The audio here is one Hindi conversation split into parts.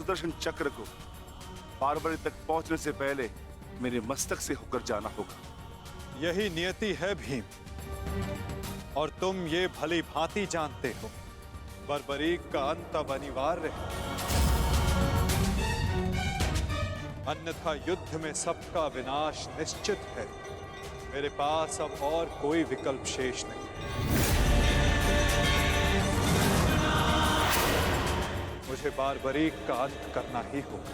सुदर्शन चक्र को बारबरी तक पहुंचने से पहले मेरे मस्तक से होकर जाना होगा। यही नियति है भीम, और तुम ये भली भांति जानते हो बर्बरीक का अंत अब अनिवार्य है, अन्यथा युद्ध में सबका विनाश निश्चित है। मेरे पास अब और कोई विकल्प शेष नहीं। मुझे बारबरीक का अंत करना ही होगा।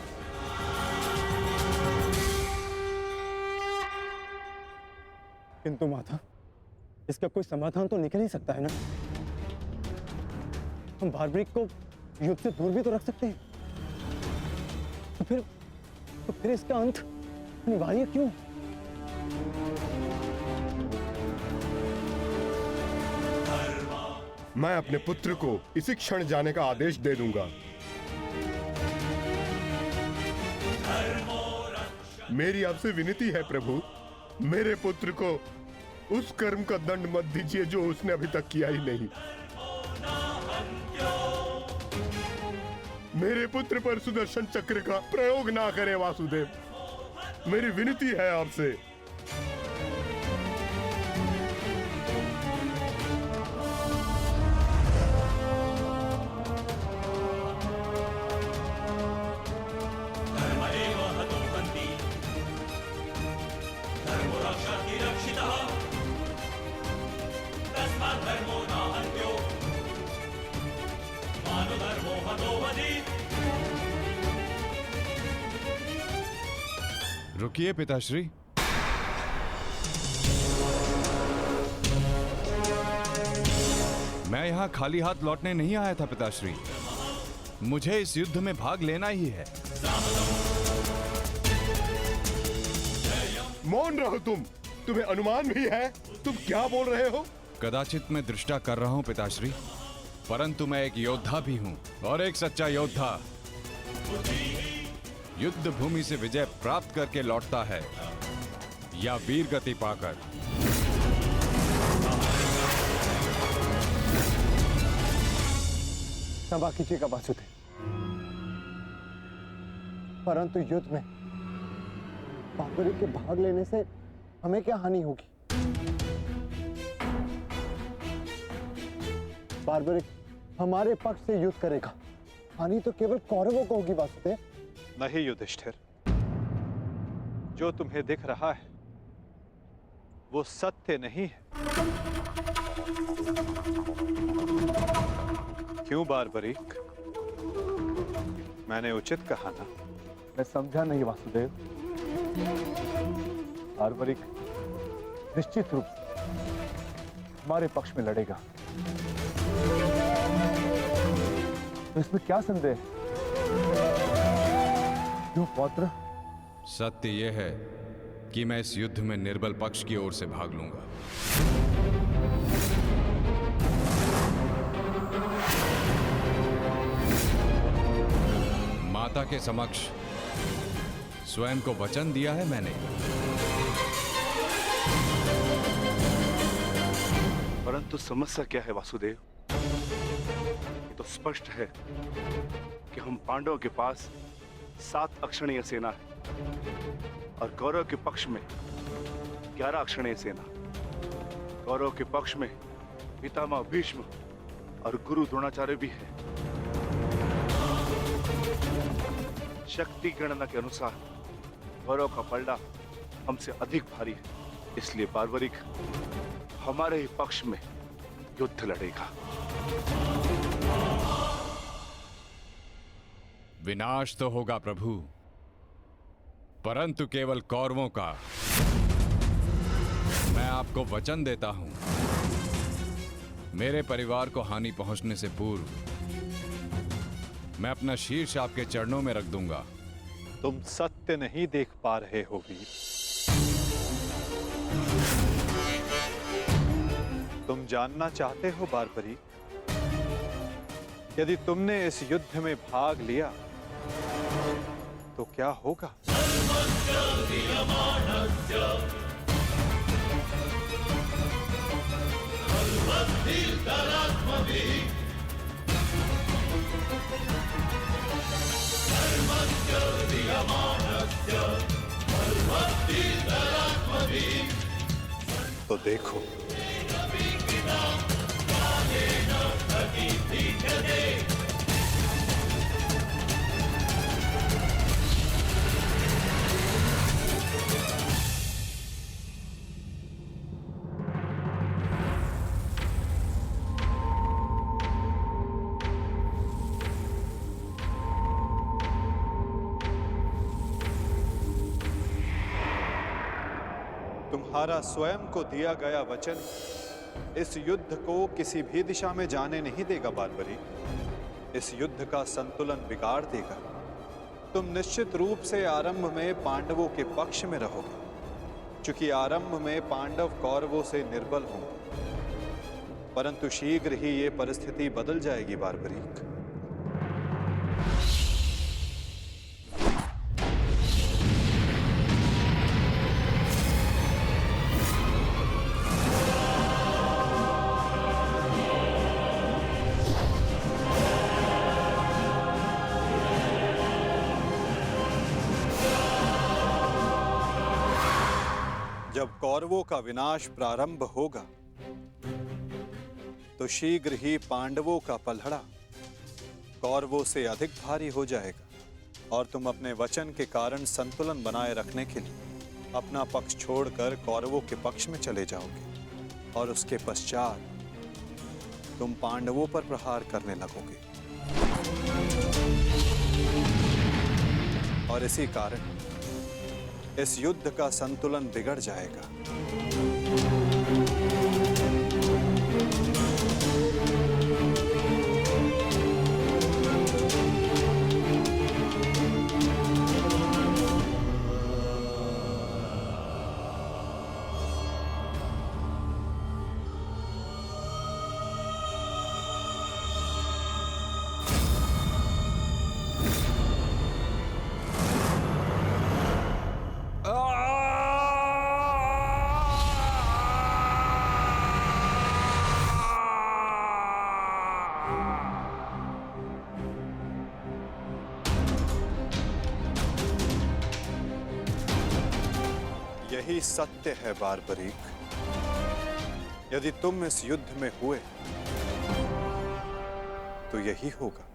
किंतु माता, इसका कोई समाधान तो निकल ही सकता है ना। हम बारबरीक को युद्ध से दूर भी तो रख सकते हैं। तो फिर इसका अंत अनिवार्य क्यों? मैं अपने पुत्र को इसी क्षण जाने का आदेश दे दूंगा। मेरी आपसे विनती है प्रभु, मेरे पुत्र को उस कर्म का दंड मत दीजिए जो उसने अभी तक किया ही नहीं। मेरे पुत्र पर सुदर्शन चक्र का प्रयोग ना करें वासुदेव, मेरी विनती है आपसे। रुकिए पिताश्री, मैं यहां खाली हाथ लौटने नहीं आया था पिताश्री। मुझे इस युद्ध में भाग लेना ही है। मौन रहो तुम, तुम्हें अनुमान भी है तुम क्या बोल रहे हो? कदाचित मैं दृष्टा कर रहा हूं पिताश्री, परंतु मैं एक योद्धा भी हूं, और एक सच्चा योद्धा युद्ध भूमि से विजय प्राप्त करके लौटता है या वीर गति पाकर। क्षमा कीजिएगा वासुदेव, परंतु युद्ध में बारबरीक के भाग लेने से हमें क्या हानि होगी? बारबरीक हमारे पक्ष से युद्ध करेगा, हानि तो केवल कौरवों को होगी वासुदेव। नहीं युधिष्ठिर, जो तुम्हें दिख रहा है वो सत्य नहीं है। क्यों बारबरीक, मैंने उचित कहा ना? मैं समझा नहीं वासुदेव। बारबरीक निश्चित रूप से हमारे पक्ष में लड़ेगा, तो इसमें क्या संदेह है? क्यों पौत्र? सत्य यह है कि मैं इस युद्ध में निर्बल पक्ष की ओर से भाग लूंगा। माता के समक्ष स्वयं को वचन दिया है मैंने। परंतु समस्या क्या है वासुदेव? ये तो स्पष्ट है कि हम पांडवों के पास 7 अक्षणीय सेना है और कौरव के पक्ष में 11 अक्षणीय सेना। कौरव के पक्ष में पितामह भीष्म और गुरु द्रोणाचार्य भी है। शक्ति गणना के अनुसार कौरव का पलड़ा हमसे अधिक भारी है, इसलिए बारबरीक हमारे ही पक्ष में युद्ध लड़ेगा। विनाश तो होगा प्रभु, परंतु केवल कौरवों का। मैं आपको वचन देता हूं, मेरे परिवार को हानि पहुंचने से पूर्व मैं अपना शीर्ष आपके चरणों में रख दूंगा। तुम सत्य नहीं देख पा रहे हो वीर। तुम जानना चाहते हो बारबरीक, यदि तुमने इस युद्ध में भाग लिया तो क्या होगा? तो देखो, तुम्हारा स्वयं को दिया गया वचन इस युद्ध को किसी भी दिशा में जाने नहीं देगा बारबरी। इस युद्ध का संतुलन बिगाड़ देगा। तुम निश्चित रूप से आरंभ में पांडवों के पक्ष में रहोगे, क्योंकि आरंभ में पांडव कौरवों से निर्बल होंगे, परंतु शीघ्र ही ये परिस्थिति बदल जाएगी बारबरीक। जब कौरवों का विनाश प्रारंभ होगा तो शीघ्र ही पांडवों का पलड़ा कौरवों से अधिक भारी हो जाएगा और तुम अपने वचन के कारण संतुलन बनाए रखने के लिए अपना पक्ष छोड़कर कौरवों के पक्ष में चले जाओगे और उसके पश्चात तुम पांडवों पर प्रहार करने लगोगे। और इसी कारण इस युद्ध का संतुलन बिगड़ जाएगा। यही सत्य है बारबरीक। यदि तुम इस युद्ध में हुए तो यही होगा।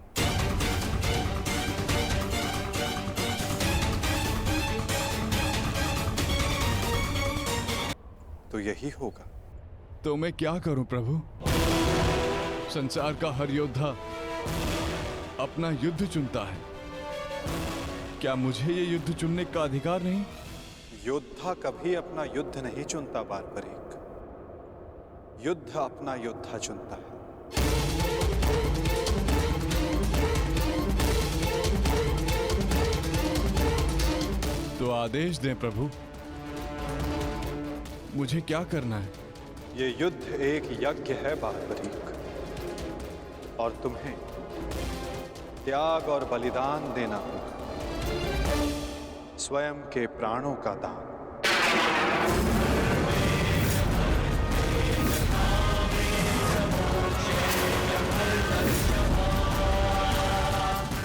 तो यही होगा। तो मैं क्या करूं प्रभु? संसार का हर योद्धा अपना युद्ध चुनता है। क्या मुझे ये युद्ध चुनने का अधिकार नहीं? योद्धा कभी अपना युद्ध नहीं चुनता बारबरीक। युद्ध अपना योद्धा चुनता है। तो आदेश दें प्रभु, मुझे क्या करना है? ये युद्ध एक यज्ञ है बारबरीक, और तुम्हें त्याग और बलिदान देना होगा, स्वयं के प्राणों का दान।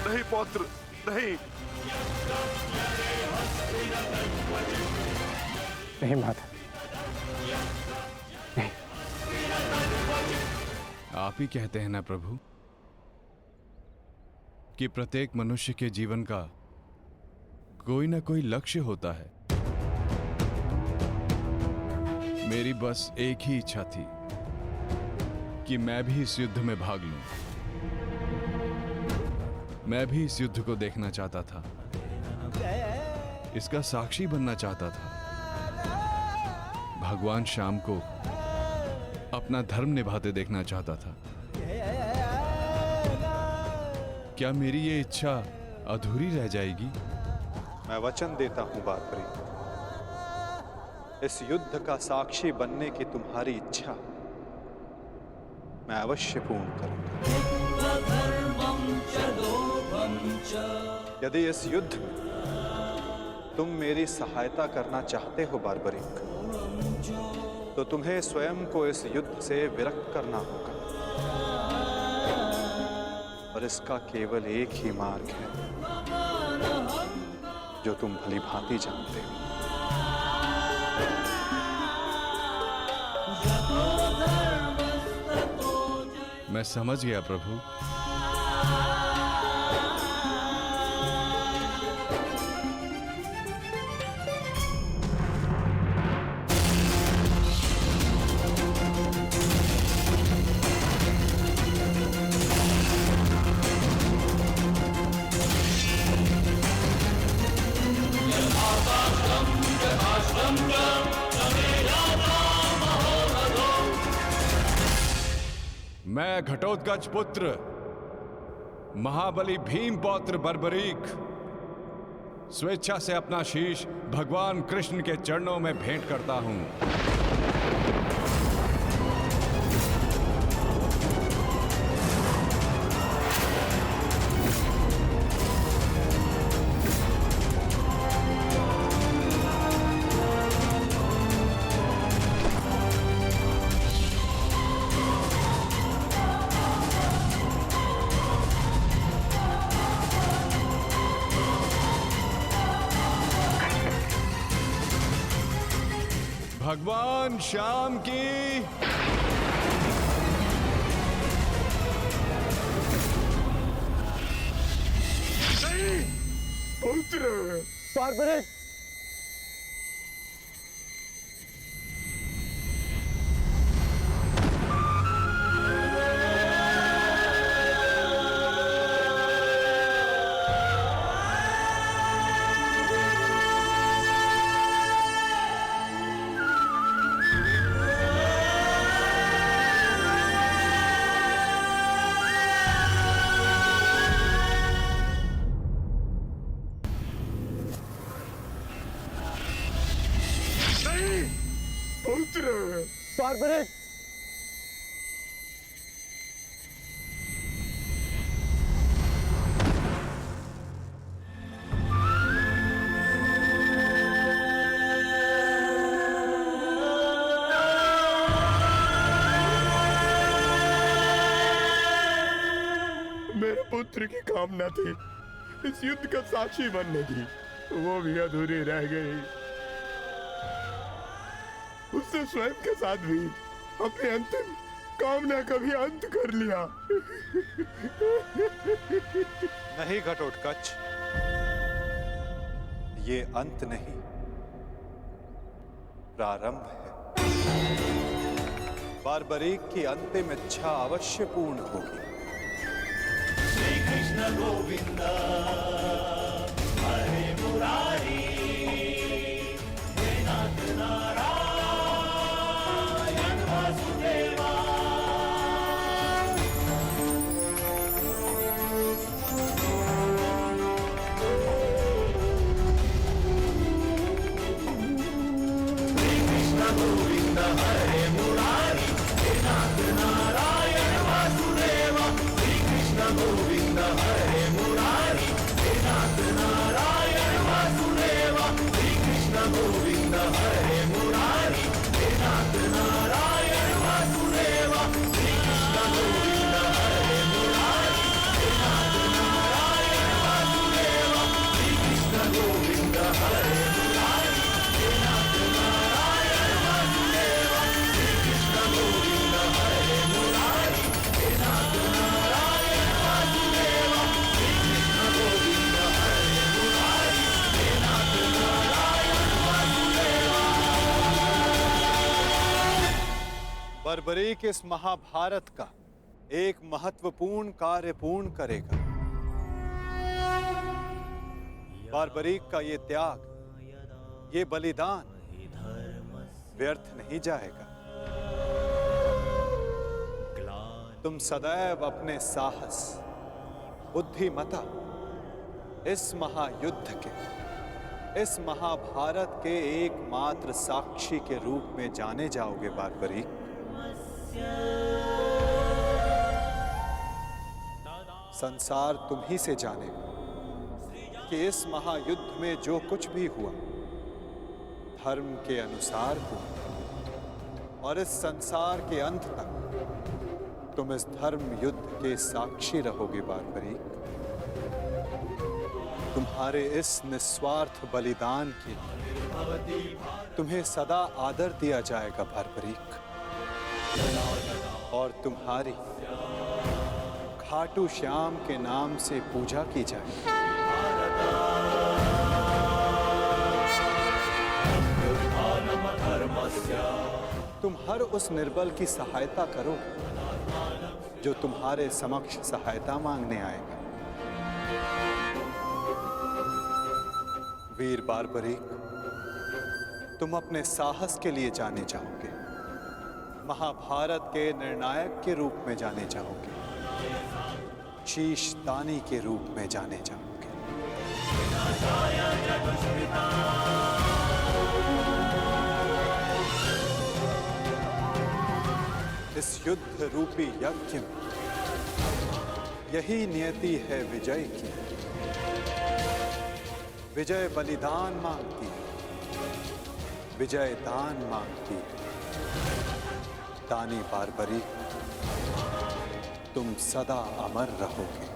नहीं पौत्र, नहीं। नहीं माता, नहीं। आप ही कहते हैं ना प्रभु कि प्रत्येक मनुष्य के जीवन का कोई ना कोई लक्ष्य होता है। मेरी बस एक ही इच्छा थी कि मैं भी इस युद्ध में भाग लूं। मैं भी इस युद्ध को देखना चाहता था, इसका साक्षी बनना चाहता था। भगवान श्याम को अपना धर्म निभाते देखना चाहता था। क्या मेरी ये इच्छा अधूरी रह जाएगी? मैं वचन देता हूं बारबरीक, इस युद्ध का साक्षी बनने की तुम्हारी इच्छा मैं अवश्य पूर्ण करूंगा। यदि इस युद्ध में तुम मेरी सहायता करना चाहते हो बारबरीक, तो तुम्हें स्वयं को इस युद्ध से विरक्त करना होगा, और इसका केवल एक ही मार्ग है। जो तुम भली भांति जानते हो। मैं समझ गया प्रभु। मैं घटोत्कच पुत्र महाबली भीम पौत्र बर्बरीक स्वेच्छा से अपना शीश भगवान कृष्ण के चरणों में भेंट करता हूं। भगवान श्याम की पुत्र बार्बरिक, पुत्र बार्बरिक, मेरे पुत्र की कामना थी इस युद्ध का साक्षी बनने की, वो भी अधूरी रह गई। उसने स्वयं के साथ भी अपनी अंतिम कामना का भी अंत कर लिया। नहीं घटोत्कच, ये अंत नहीं, प्रारंभ है। बार्बरीक की अंतिम इच्छा अवश्य पूर्ण होगी। श्री कृष्ण गोविंद हरे मुरारी, हे नाथ नारायण वासुदेवा। श्री कृष्ण गोविंद हरे मुरारी, हे नाथ नारायण वासुदेवा। श्री कृष्ण गोविंद हरे मुरारी, हे नाथ नारायण वासुदेवा। श्री कृष्ण गोविंद हरे मुरारी, हे नाथ नारायण वासुदेवा। श्री कृष्ण गोविंद हरे मुरारी, हे नाथ नारायण वासुदेवा। श्री कृष्ण गोविंद हरे मुरारी, हे नाथ नारायण वासुदेवा। श्री कृष्ण गोविंद हरे मुरारी, हे नाथ नारायण वासुदेवा। श्री कृष्ण गोविंद हरे मुरारी, हे नाथ नारायण वासुदेवा। बर्बरीक इस महाभारत का एक महत्वपूर्ण कार्य पूर्ण करेगा। बार्बरीक का ये त्याग, ये बलिदान व्यर्थ नहीं जाएगा। तुम सदैव अपने साहस, बुद्धिमता, इस महायुद्ध के, इस महाभारत के एकमात्र साक्षी के रूप में जाने जाओगे बार्बरीक। संसार तुम ही से जानेगा कि इस महायुद्ध में जो कुछ भी हुआ धर्म के अनुसार हुआ, और इस संसार के अंत तक तुम इस धर्म युद्ध के साक्षी रहोगे बार्बरीक। तुम्हारे इस निस्वार्थ बलिदान के तुम्हें सदा आदर दिया जाएगा बारबरीक, और तुम्हारी खाटू श्याम के नाम से पूजा की जाएगी। तुम हर उस निर्बल की सहायता करोगे जो तुम्हारे समक्ष सहायता मांगने आएगा। वीर बारबरीक, तुम अपने साहस के लिए जाने जाओगे, महाभारत के निर्णायक के रूप में जाने जाओगे, शीश दानी के रूप में जाने जाओगे। इस युद्ध रूपी यज्ञ में यही नियति है विजय की। विजय बलिदान मांगती है, विजय दान मांगती है। दानी बारबरीक, तुम सदा अमर रहोगे।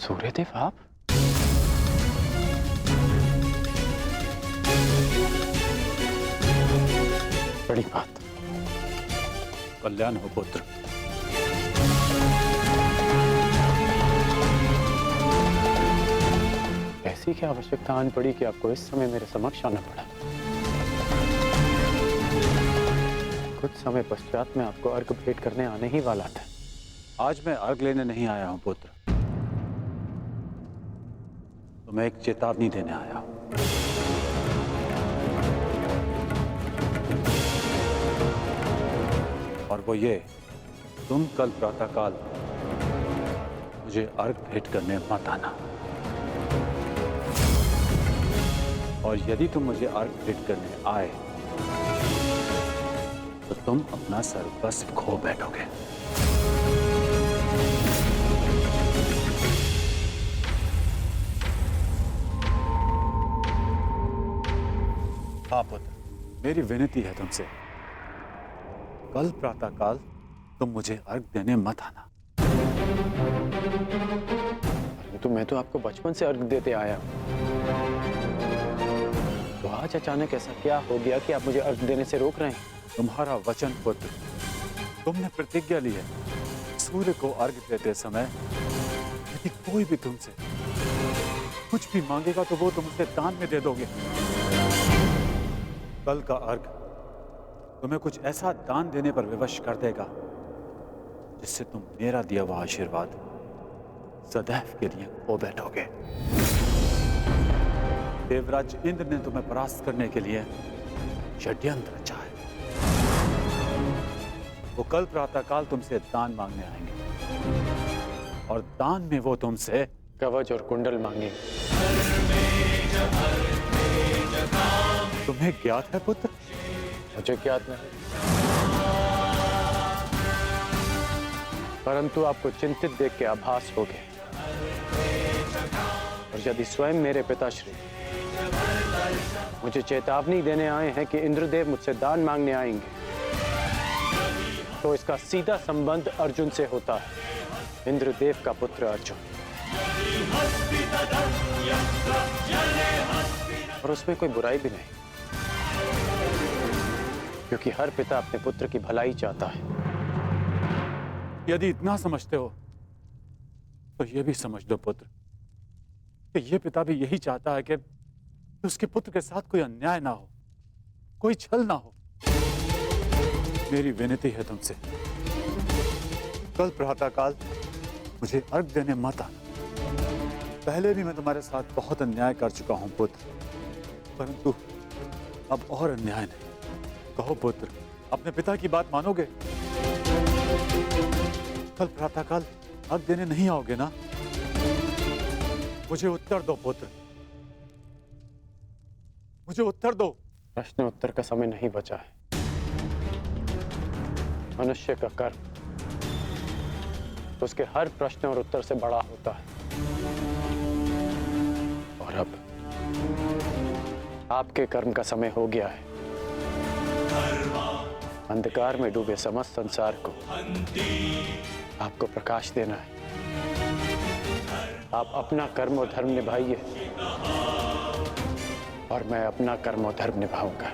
सूर्यदेव, आप? बड़ी बात। कल्याण हो पुत्र। ऐसी क्या आवश्यकता आन पड़ी कि आपको इस समय मेरे समक्ष आना पड़ा? कुछ समय पश्चात मैं आपको अर्घ भेंट करने आने ही वाला था। आज मैं अर्घ लेने नहीं आया हूं पुत्र, तो मैं एक चेतावनी देने आया हूं। और वो ये, तुम कल प्रातःकाल मुझे अर्घ भेंट करने मत आना। और यदि तुम मुझे अर्घ भेंट करने आए तो तुम अपना सर्वस्व खो बैठोगे। हाँ पुत्र, मेरी विनती है तुमसे, कल प्रातःकाल तुम मुझे अर्घ देने मत आना। तो मैं तो आपको बचपन से अर्घ देते आया हूं। तो आज अचानक ऐसा क्या हो गया कि आप मुझे अर्घ देने से रोक रहे हैं? तुम्हारा वचन पुत्र, तुमने प्रतिज्ञा ली है, सूर्य को अर्घ देते समय यदि कोई भी तुमसे कुछ भी मांगेगा तो वो तुम उसे दान में दे दोगे। कल का अर्घ तुम्हें कुछ ऐसा दान देने पर विवश कर देगा जिससे तुम मेरा दिया हुआ आशीर्वाद सदैव के लिए खो बैठोगे। देवराज इंद्र ने तुम्हें परास्त करने के लिए षड्यंत्र रचा है। वो कल प्रातःकाल तुमसे दान मांगने आएंगे और दान में वो तुमसे कवच और कुंडल मांगेंगे। तुम्हें ज्ञात है पुत्र? मुझे ज्ञात नहीं, परंतु आपको चिंतित देख के आभास हो गया। और यदि स्वयं मेरे पिताश्री मुझे चेतावनी देने आए हैं कि इंद्रदेव मुझसे दान मांगने आएंगे, तो इसका सीधा संबंध अर्जुन से होता है। इंद्रदेव का पुत्र अर्जुन, और उसमें कोई बुराई भी नहीं, क्योंकि हर पिता अपने पुत्र की भलाई चाहता है। यदि इतना समझते हो तो यह भी समझ लो पुत्र कि यह पिता भी यही चाहता है कि उसके पुत्र के साथ कोई अन्याय ना हो, कोई छल ना हो। मेरी विनती है तुमसे, कल प्रातःकाल मुझे अर्घ देने मत आना। पहले भी मैं तुम्हारे साथ बहुत अन्याय कर चुका हूं पुत्र, परंतु अब और अन्याय नहीं। कहो पुत्र, अपने पिता की बात मानोगे? कल प्रातःकाल अर्घ देने नहीं आओगे ना? मुझे उत्तर दो पुत्र, मुझे उत्तर दो। प्रश्न उत्तर का समय नहीं बचा है। मनुष्य का कर्म उसके हर प्रश्न और उत्तर से बड़ा होता है। और अब आपके कर्म का समय हो गया है। अंधकार में डूबे समस्त संसार को आपको प्रकाश देना है। आप अपना कर्म और धर्म निभाइए और मैं अपना कर्म और धर्म निभाऊंगा।